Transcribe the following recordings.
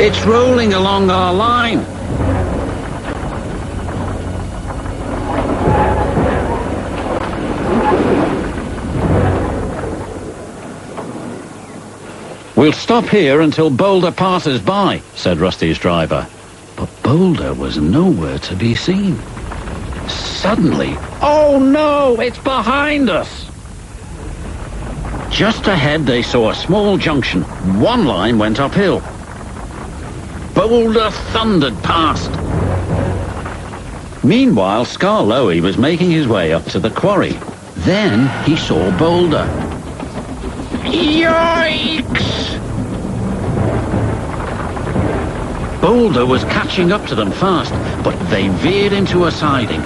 It's rolling along our line. We'll stop here until Boulder passes by, said Rusty's driver. But Boulder was nowhere to be seen. Suddenly, oh no, it's behind us! Just ahead they saw a small junction. One line went uphill. Boulder thundered past. Meanwhile, Skarloey was making his way up to the quarry. Then he saw Boulder. Yikes! Boulder was catching up to them fast, but they veered into a siding.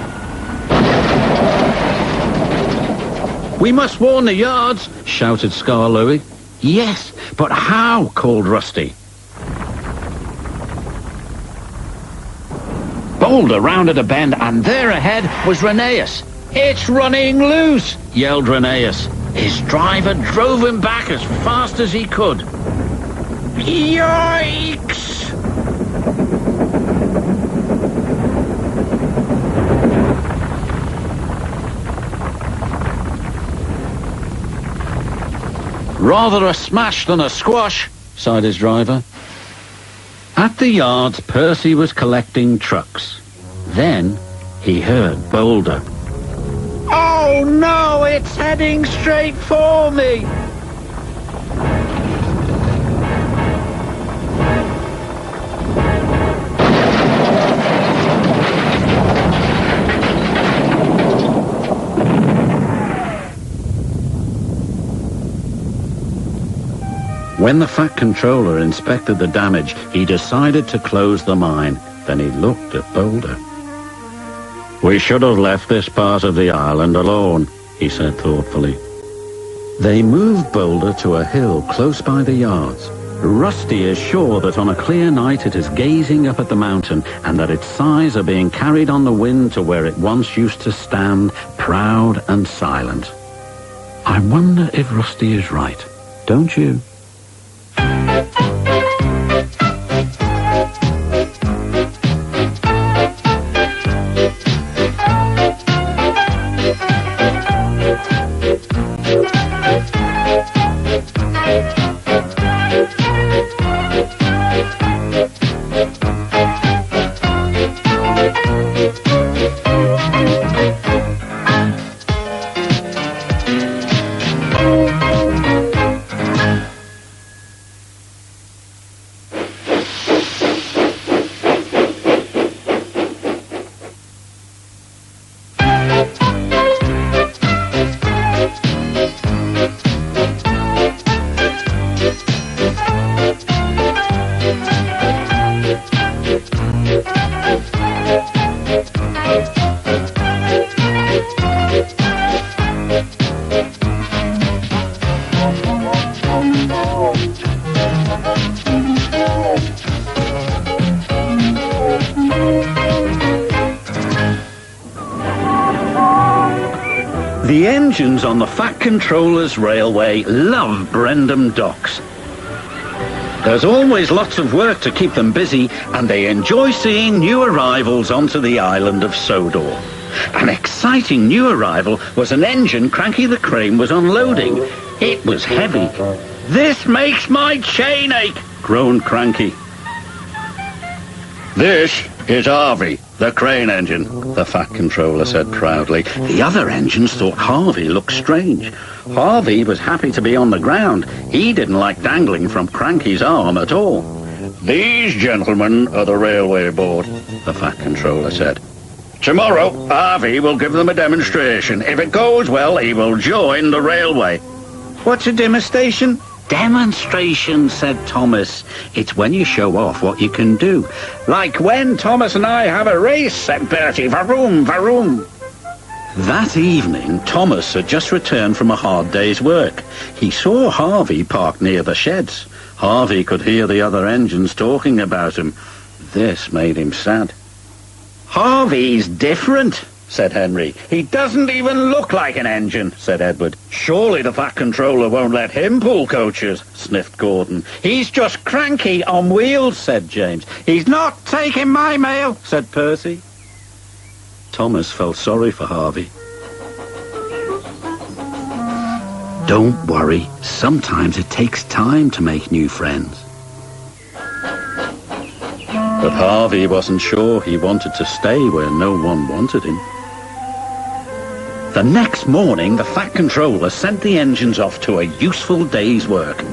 We must warn the yards, shouted Skarloey. Yes, but how? Called Rusty. Boulder rounded a bend, and there ahead was Rheneas. It's running loose, yelled Rheneas. His driver drove him back as fast as he could. Yikes! Rather a smash than a squash, sighed his driver. At the yards, Percy was collecting trucks. Then he heard Boulder. Oh no, it's heading straight for me! When the Fat Controller inspected the damage, he decided to close the mine. Then he looked at Boulder. We should have left this part of the island alone, he said thoughtfully. They moved Boulder to a hill close by the yards. Rusty is sure that on a clear night it is gazing up at the mountain and that its sides are being carried on the wind to where it once used to stand, proud and silent. I wonder if Rusty is right, don't you? The engines on the Fat Controller's railway love Brendam docks. There's always lots of work to keep them busy, and they enjoy seeing new arrivals onto the island of Sodor. An exciting new arrival was an engine Cranky the Crane was unloading. It was heavy. This makes my chain ache, groaned Cranky. This is Harvey, the crane engine, the Fat Controller said proudly. The other engines thought Harvey looked strange. Harvey was happy to be on the ground. He didn't like dangling from Cranky's arm at all. These gentlemen are the railway board, the Fat Controller said. Tomorrow, Harvey will give them a demonstration. If it goes well, he will join the railway. What's a demonstration? Demonstration, said Thomas. It's when you show off what you can do. Like when Thomas and I have a race, said Bertie. Varoom, varoom. That evening, Thomas had just returned from a hard day's work. He saw Harvey parked near the sheds. Harvey could hear the other engines talking about him. This made him sad. Harvey's different, said Henry. "He doesn't even look like an engine," said Edward. "Surely the Fat Controller won't let him pull coaches," sniffed Gordon. "He's just Cranky on wheels," said James. "He's not taking my mail," said Percy. Thomas felt sorry for Harvey. "Don't worry. Sometimes it takes time to make new friends." But Harvey wasn't sure he wanted to stay where no one wanted him. The next morning, the Fat Controller sent the engines off to a useful day's work.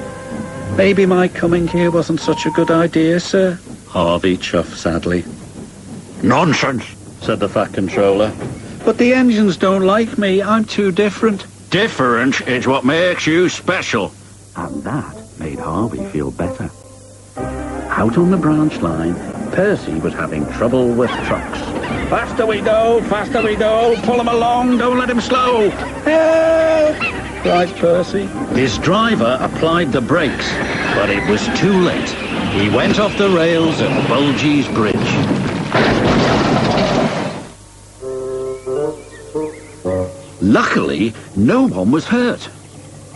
"Maybe my coming here wasn't such a good idea, sir," Harvey chuffed sadly. "Nonsense," said the Fat Controller. "But the engines don't like me. I'm too different." "Different is what makes you special." And that made Harvey feel better. Out on the branch line, Percy was having trouble with trucks. "Faster we go, pull him along, don't let him slow." "Help!" cried Percy. His driver applied the brakes, but it was too late. He went off the rails at Bulgy's Bridge. Luckily, no one was hurt.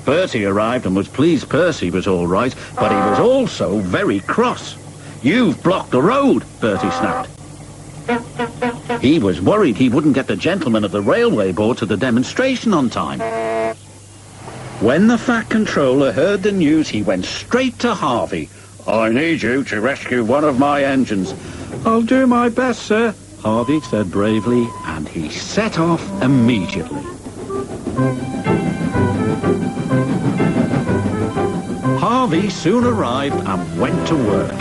Bertie arrived and was pleased Percy was all right, but he was also very cross. "You've blocked the road," Bertie snapped. He was worried he wouldn't get the gentleman of the railway board to the demonstration on time. When the Fat Controller heard the news, he went straight to Harvey. "I need you to rescue one of my engines." "I'll do my best, sir," Harvey said bravely, and he set off immediately. Harvey soon arrived and went to work.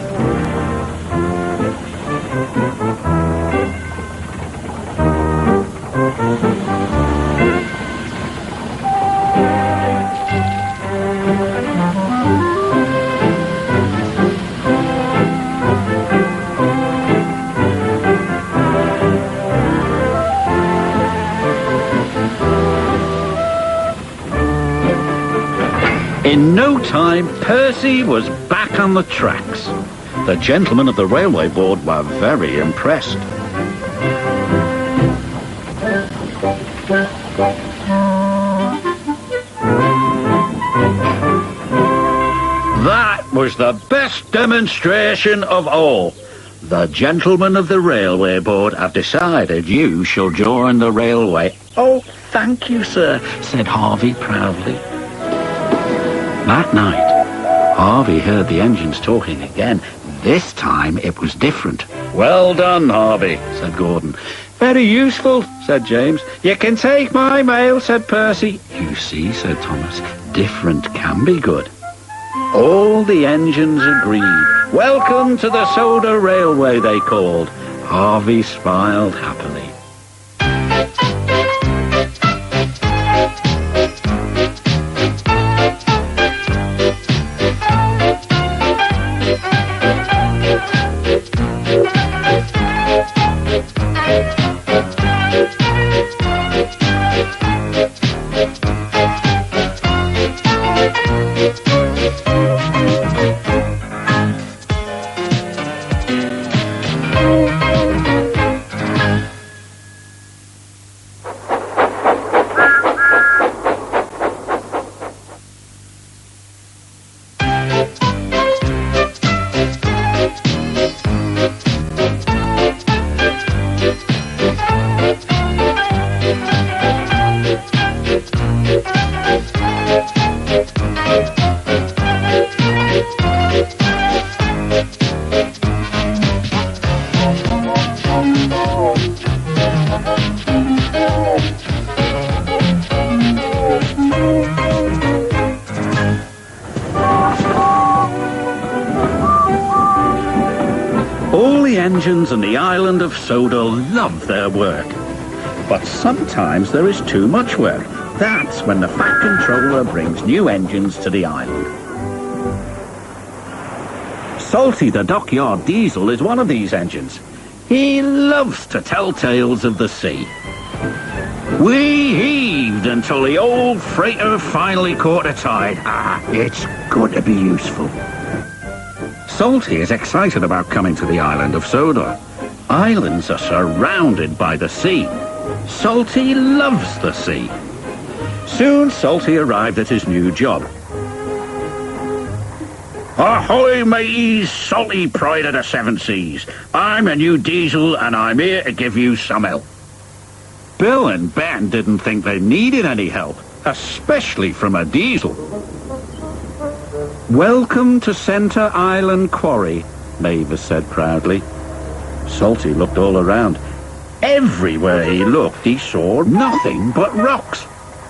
In no time, Percy was back on the tracks. The gentlemen of the railway board were very impressed. That was the best demonstration of all. The gentlemen of the railway board have decided you shall join the railway. "Oh, thank you, sir," said Harvey proudly. That night, Harvey heard the engines talking again. This time it was different. "Well done, Harvey," said Gordon. "Very useful," said James. "You can take my mail," said Percy. "You see," said Thomas, "different can be good." All the engines agreed. "Welcome to the Soda Railway," they called. Harvey smiled happily. Engines and the island of Soda love their work. But sometimes there is too much work. That's when the Fat Controller brings new engines to the island. Salty the Dockyard Diesel is one of these engines. He loves to tell tales of the sea. We heaved until the old freighter finally caught a tide. It's good to be useful. Salty is excited about coming to the island of Soda. Islands are surrounded by the sea. Salty loves the sea. Soon Salty arrived at his new job. Ahoy, mateys, Salty pride of the seven seas. I'm a new diesel and I'm here to give you some help. Bill and Ben didn't think they needed any help, especially from a diesel. Welcome to Centre Island Quarry, Mavis said proudly. Salty looked all around. Everywhere he looked, he saw nothing but rocks.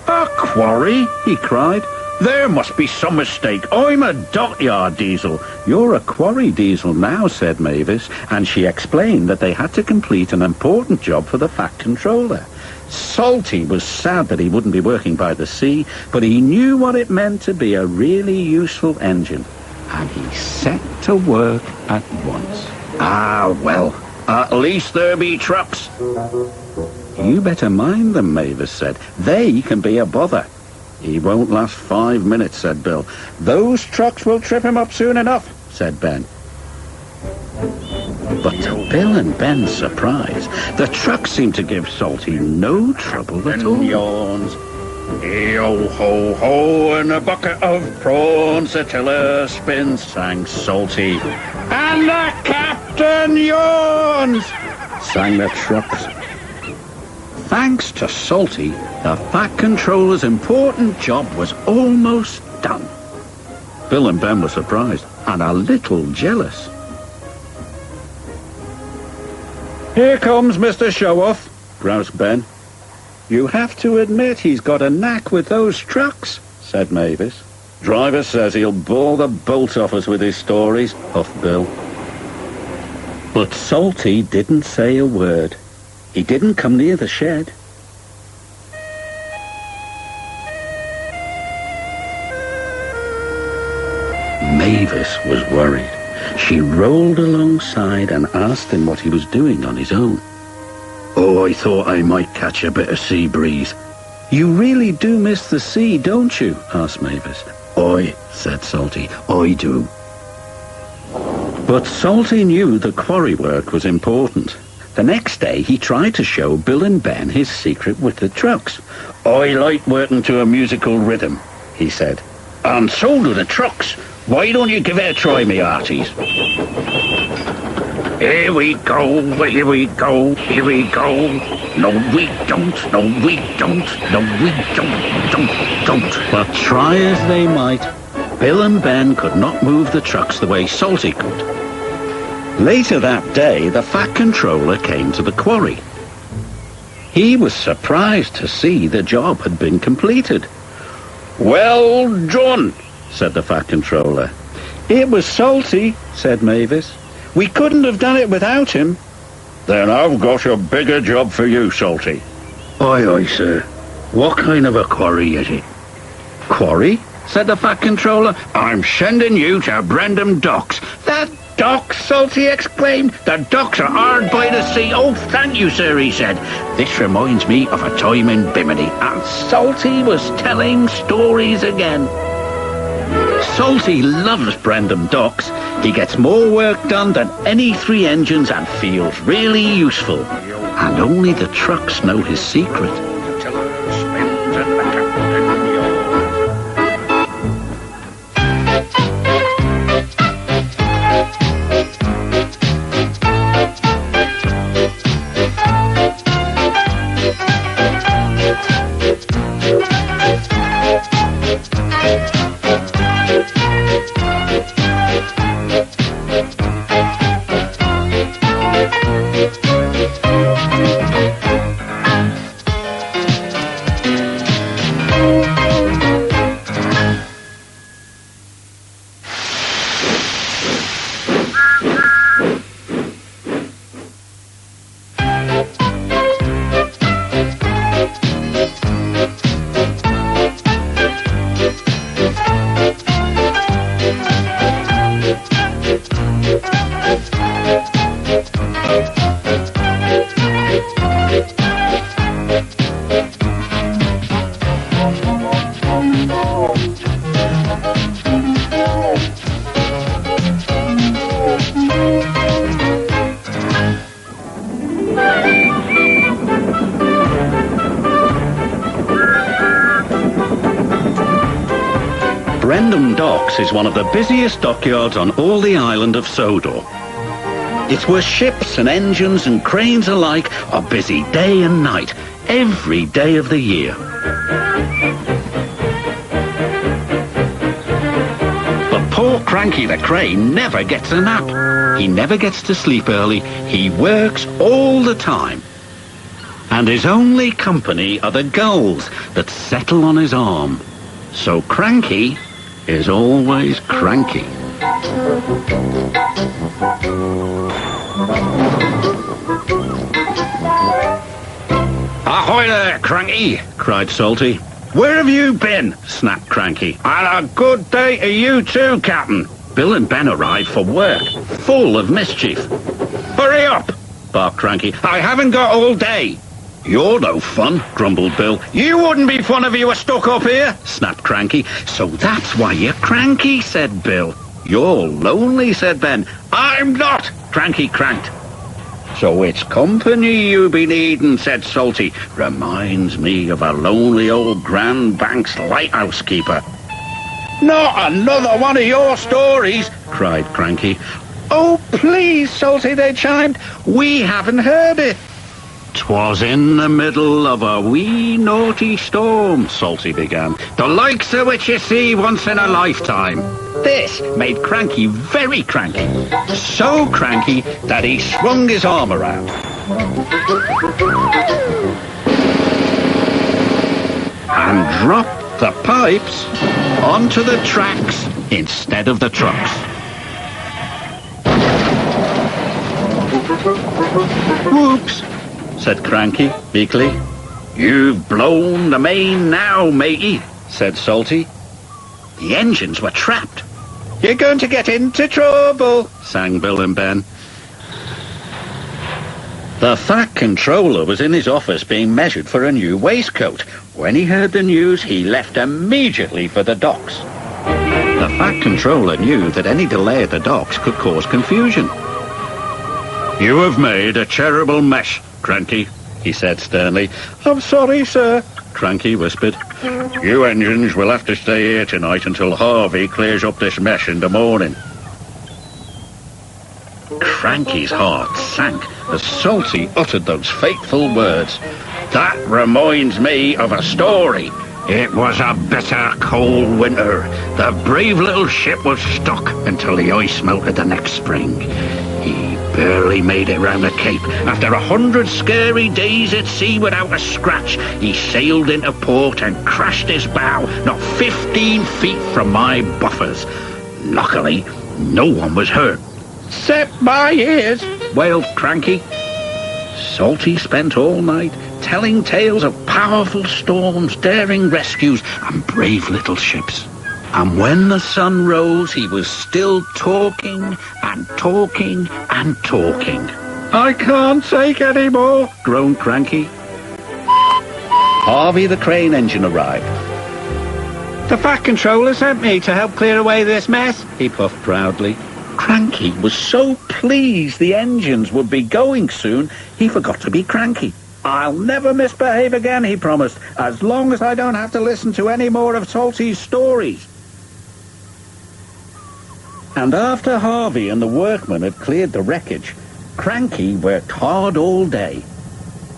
A quarry, he cried. There must be some mistake. I'm a dockyard diesel. You're a quarry diesel now, said Mavis, and she explained that they had to complete an important job for the Fat Controller. Salty was sad that he wouldn't be working by the sea, but he knew what it meant to be a really useful engine, and he set to work at once. Ah, well, at least there be trucks. You better mind them, Mavis said. They can be a bother. He won't last 5 minutes, said Bill. Those trucks will trip him up soon enough, said Ben. But to Bill and Ben's surprise, the truck seemed to give Salty no trouble at all. Yawns. Yo-ho-ho, and a bucket of prawns, the tiller spins, sang Salty. And the captain yawns, sang the trucks. Thanks to Salty, the Fat Controller's important job was almost done. Bill and Ben were surprised and a little jealous. Here comes Mr. Show-Off, groused Ben. You have to admit he's got a knack with those trucks, said Mavis. Driver says he'll bore the bolt off us with his stories, huffed Bill. But Salty didn't say a word. He didn't come near the shed. Mavis was worried. She rolled alongside and asked him what he was doing on his own. Oh, I thought I might catch a bit of sea breeze. You really do miss the sea, don't you? Asked Mavis. Aye, said Salty, I do. But Salty knew the quarry work was important. The next day he tried to show Bill and Ben his secret with the trucks. I like working to a musical rhythm, he said. And so do the trucks. Why don't you give it a try, me hearties? Here we go, here we go, here we go. No, we don't, no, we don't, no, we don't. But try as they might, Bill and Ben could not move the trucks the way Salty could. Later that day, the Fat Controller came to the quarry. He was surprised to see the job had been completed. Well done, said the Fat Controller. It was Salty, said Mavis. We couldn't have done it without him. Then I've got a bigger job for you, Salty. Aye, aye, sir. What kind of a quarry is it? Quarry? Said the Fat Controller. I'm sending you to Brendam Docks. That docks, Salty exclaimed. The docks are hard by the sea. Oh, thank you, sir, he said. This reminds me of a time in Bimini. And Salty was telling stories again. Salty loves Brendam Docks. He gets more work done than any 3 engines and feels really useful. And only the trucks know his secret. Crane Docks is one of the busiest dockyards on all the island of Sodor. It's where ships and engines and cranes alike are busy day and night, every day of the year. But poor Cranky the Crane never gets a nap. He never gets to sleep early. He works all the time. And his only company are the gulls that settle on his arm. So Cranky is always cranky. "Ahoy there, Cranky!" cried Salty. "Where have you been?" snapped Cranky. "And a good day to you too, Captain." Bill and Ben arrived for work, full of mischief. "Hurry up!" barked Cranky. "I haven't got all day." "You're no fun," grumbled Bill. "You wouldn't be fun if you were stuck up here," snapped Cranky. "So that's why you're cranky," said Bill. "You're lonely," said Ben. "I'm not," Cranky cranked. "So it's company you be needin'," said Salty. "Reminds me of a lonely old Grand Banks lighthouse keeper." "Not another one of your stories," cried Cranky. "Oh, please, Salty," they chimed. "We haven't heard it." "'Twas in the middle of a wee naughty storm," Salty began, "the likes of which you see once in a lifetime." This made Cranky very cranky, so cranky that he swung his arm around and dropped the pipes onto the tracks instead of the trucks. "Whoops," said Cranky meekly. "You've blown the main now, matey," said Salty. The engines were trapped. "You're going to get into trouble," sang Bill and Ben. The Fat Controller was in his office being measured for a new waistcoat. When he heard the news, he left immediately for the docks. The Fat Controller knew that any delay at the docks could cause confusion. "You have made a terrible mess, Cranky," he said sternly. "I'm sorry, sir," Cranky whispered. "You engines will have to stay here tonight until Harvey clears up this mess in the morning." Cranky's heart sank as Salty uttered those fateful words. "That reminds me of a story. It was a bitter cold winter. The brave little ship was stuck until the ice melted the next spring. He barely made it round the Cape. After 100 scary days at sea without a scratch, he sailed into port and crashed his bow not 15 feet from my buffers. Luckily, no one was hurt." "Except my ears," wailed Cranky. Salty spent all night telling tales of powerful storms, daring rescues, and brave little ships. And when the sun rose, he was still talking and talking and talking. "I can't take any more," groaned Cranky. Harvey the crane engine arrived. "The Fat Controller sent me to help clear away this mess," he puffed proudly. Cranky was so pleased the engines would be going soon, he forgot to be cranky. "I'll never misbehave again," he promised, "as long as I don't have to listen to any more of Salty's stories." And after Harvey and the workmen had cleared the wreckage, Cranky worked hard all day.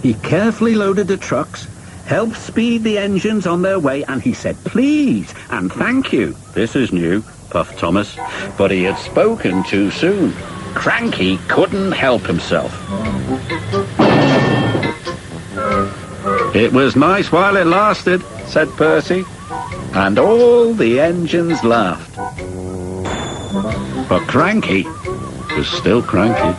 He carefully loaded the trucks, helped speed the engines on their way, and he said please and thank you. "This is new," puffed Thomas, but he had spoken too soon. Cranky couldn't help himself. "It was nice while it lasted," said Percy, and all the engines laughed. But Cranky was still cranky.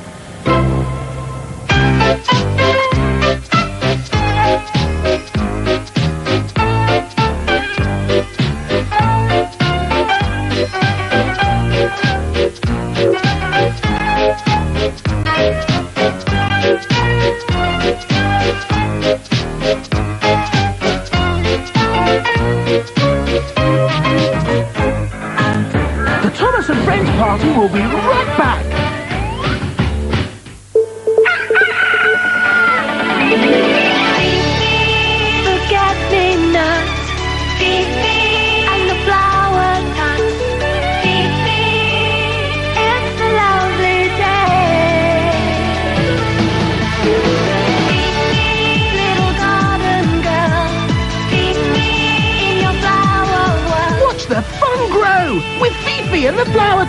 Party will be right back.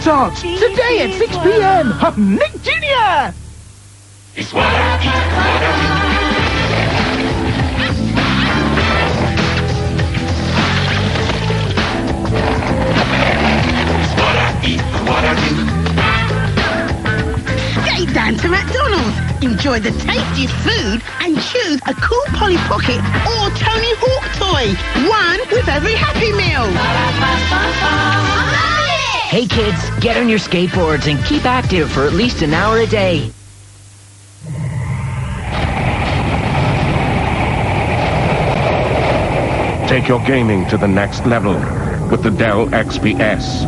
Tarts, today at 6 p.m. Nick Jr. It's what I eat, what I do. It's what I eat, what I do. Skate down to McDonald's. Enjoy the tastiest food and choose a cool Polly Pocket or Tony Hawk toy. One with every Happy Meal. Hey kids, get on your skateboards and keep active for at least an hour a day. Take your gaming to the next level with the Dell XPS.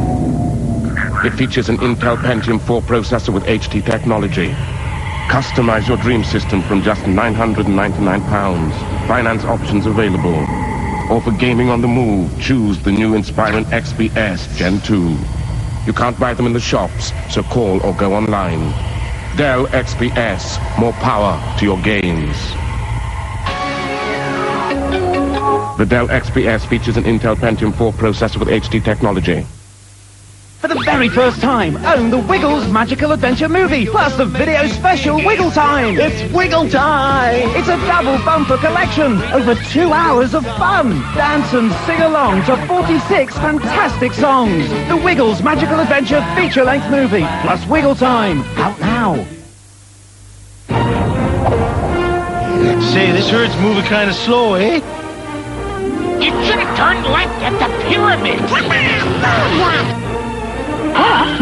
It features an Intel Pentium 4 processor with HD technology. Customize your dream system from just £999. Finance options available. Or for gaming on the move, choose the new Inspiron XPS Gen 2. You can't buy them in the shops, so call or go online. Dell XPS, more power to your games. The Dell XPS features an Intel Pentium 4 processor with HD technology. For the very first time, own the Wiggles Magical Adventure movie, plus the video special Wiggle Time. It's Wiggle Time. It's a double bumper collection. Over 2 hours of fun. Dance and sing along to 46 fantastic songs. The Wiggles Magical Adventure feature-length movie, plus Wiggle Time. Out now. Say, this herd's moving kind of slow, eh? You should have turned left at the pyramid.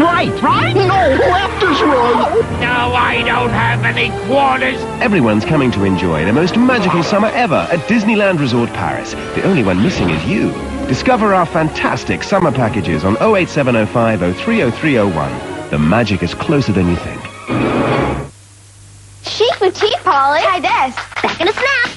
Right? No, left is right. No, I don't have any quarters. Everyone's coming to enjoy the most magical summer ever at Disneyland Resort Paris. The only one missing is you. Discover our fantastic summer packages on 08705 030301. The magic is closer than you think. Chic boutique, Polly. Try this. Back in a snap.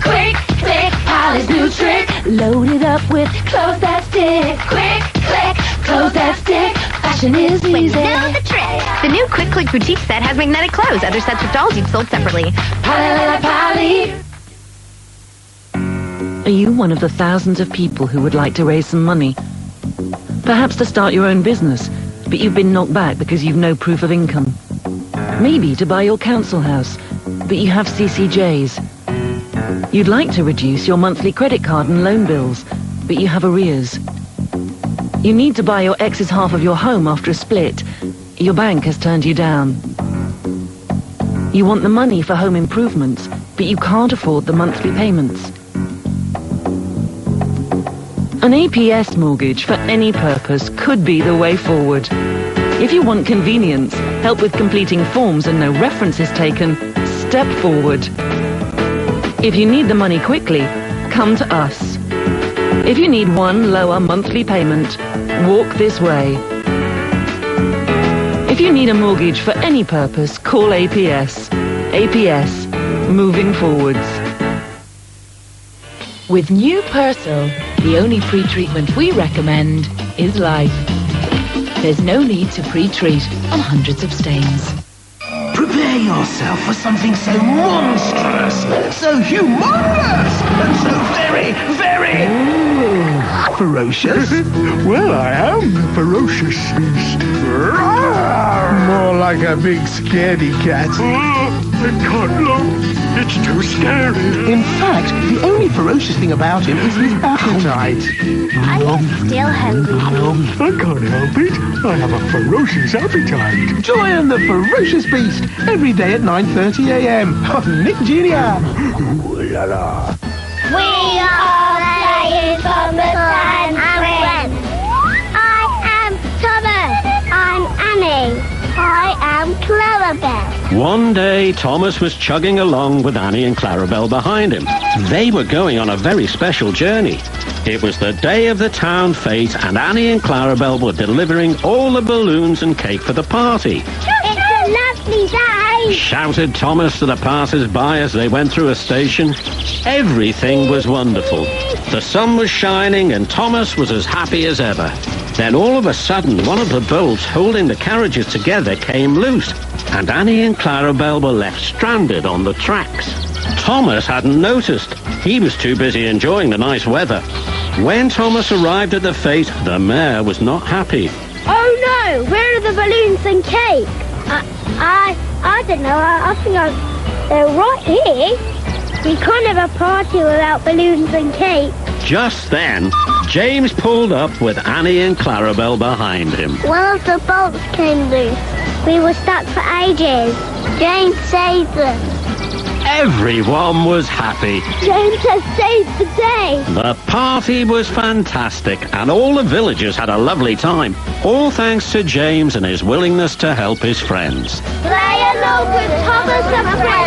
Quick, click, Polly's new trick. Load it up with clothes that stick. Quick, click, clothes that stick. Fashion is easy. When you know the trick. The new Quick Click boutique set has magnetic clothes. Other sets with dolls you've sold separately. Polly. Are you one of the thousands of people who would like to raise some money? Perhaps to start your own business, but you've been knocked back because you've no proof of income. Maybe to buy your council house, but you have CCJs. You'd like to reduce your monthly credit card and loan bills, but you have arrears. You need to buy your ex's half of your home after a split. Your bank has turned you down. You want the money for home improvements, but you can't afford the monthly payments. An APS mortgage for any purpose could be the way forward. If you want convenience, help with completing forms and no references taken, step forward. If you need the money quickly, come to us. If you need one lower monthly payment, walk this way. If you need a mortgage for any purpose, call APS. APS, moving forwards. With new Persil, the only pre-treatment we recommend is life. There's no need to pre-treat on hundreds of stains. Prepare yourself for something so monstrous, so humongous, and so very, very... ferocious? Well, I am the ferocious beast. More like a big scaredy cat. I can't look. It's too scary. In fact, the only ferocious thing about him is his appetite. I'm still hungry. I can't help it. I have a ferocious appetite. Join the ferocious beast every day at 9:30 a.m. on Nick Jr. Ooh la la. We are playing Thomas and friends. I am Thomas. I'm Annie. I am Clarabelle. One day, Thomas was chugging along with Annie and Clarabelle behind him. They were going on a very special journey. It was the day of the town fete, and Annie and Clarabelle were delivering all the balloons and cake for the party. It's a lovely day, Shouted Thomas to the passers-by as they went through a station. Everything was wonderful. The sun was shining, and Thomas was as happy as ever. Then all of a sudden, one of the bolts holding the carriages together came loose, and Annie and Clarabelle were left stranded on the tracks. Thomas hadn't noticed. He was too busy enjoying the nice weather. When Thomas arrived at the fete, the mayor was not happy. So, where are the balloons and cake? I don't know. I think they're right here. We can't have a party without balloons and cake. Just then, James pulled up with Annie and Clarabelle behind him. One of the bolts came loose. We were stuck for ages. James saved them. Everyone was happy. James has saved the day. The party was fantastic, and all the villagers had a lovely time. All thanks to James and his willingness to help his friends. Play along with Thomas and Fred.